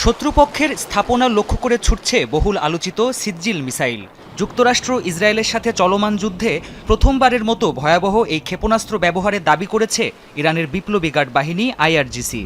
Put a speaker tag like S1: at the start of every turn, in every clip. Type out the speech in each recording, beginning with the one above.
S1: শত্রুপক্ষের স্থাপনা লক্ষ্য করে ছুটছে বহুল আলোচিত সিজ্জিল মিসাইল। যুক্তরাষ্ট্র ইসরায়েলের সাথে চলমান যুদ্ধে প্রথমবারের মতো ভয়াবহ এই ক্ষেপণাস্ত্র ব্যবহারের দাবি করেছে ইরানের বিপ্লবী গার্ড বাহিনী আইআরজিসি।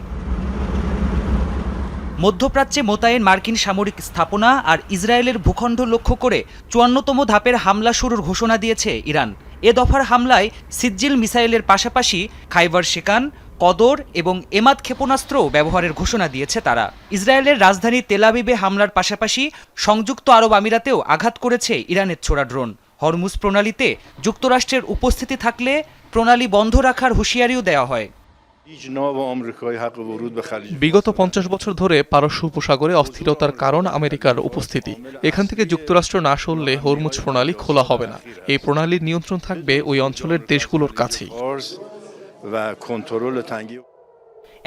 S1: মধ্যপ্রাচ্যে মোতায়েন মার্কিন সামরিক স্থাপনা আর ইসরায়েলের ভূখণ্ড লক্ষ্য করে ৫৪তম ধাপের হামলা শুরুর ঘোষণা দিয়েছে ইরান। এ দফার হামলায় সিজ্জিল মিসাইলের পাশাপাশি খাইবার শেকান, কদর এবং এমাদ ক্ষেপণাস্ত্রও ব্যবহারের ঘোষণা দিয়েছে তারা। ইসরায়েলের রাজধানী তেল আবিবে হামলার পাশাপাশি সংযুক্ত আরব আমিরাতেও আঘাত করেছে ইরানের ছোড়া ড্রোন। হরমুজ প্রণালীতে যুক্তরাষ্ট্রের উপস্থিতি থাকলে প্রণালী বন্ধ রাখার হুঁশিয়ারিও দেওয়া হয়।
S2: বিগত ৫০ বছর ধরে পারস্য উপসাগরে অস্থিরতার কারণ আমেরিকার উপস্থিতি। এখান থেকে যুক্তরাষ্ট্র না সরলে হরমুজ প্রণালী খোলা হবে না। এই প্রণালীর নিয়ন্ত্রণ থাকবে ওই অঞ্চলের দেশগুলোর কাছেই।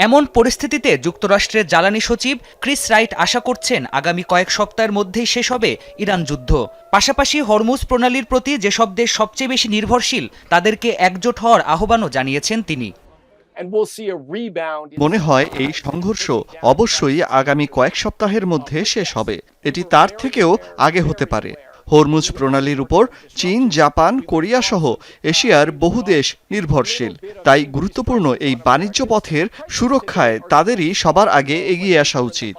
S1: এমন পরিস্থিতিতে যুক্তরাষ্ট্রের জ্বালানি সচিব ক্রিস রাইট আশা করছেন আগামী কয়েক সপ্তাহের মধ্যেই শেষ হবে ইরান যুদ্ধ। পাশাপাশি হরমুজ প্রণালীর প্রতি যেসব দেশ সবচেয়ে বেশি নির্ভরশীল তাদেরকে একজোট হওয়ার আহ্বানও জানিয়েছেন তিনি।
S3: মনে হয় এই সংঘর্ষ অবশ্যই আগামী কয়েক সপ্তাহের মধ্যে শেষ হবে। এটি তার থেকেও আগে হতে পারে। হরমুজ প্রণালীর উপর চীন, জাপান, কোরিয়া সহ এশিয়ার বহু দেশ নির্ভরশীল। তাই গুরুত্বপূর্ণ এই বাণিজ্য পথের সুরক্ষায় তাদেরই সবার আগে এগিয়ে আসা উচিত।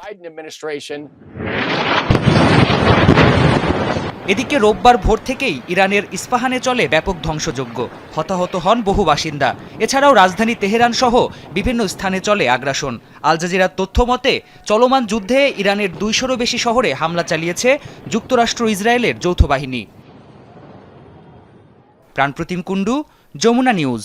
S1: এদিকে রোববার ভোর থেকেই ইরানের ইস্পাহানে চলে ব্যাপক ধ্বংসযজ্ঞ। হতাহত হন বহু বাসিন্দা। এছাড়াও রাজধানী তেহরান সহ বিভিন্ন স্থানে চলে আগ্রাসন। আল জাজিরার তথ্য মতে চলমান যুদ্ধে ইরানের ২০০-রও বেশি শহরে হামলা চালিয়েছে যুক্তরাষ্ট্র ইসরায়েলের যৌথ বাহিনী। প্রাণপ্রতিম কুণ্ডু, যমুনা নিউজ।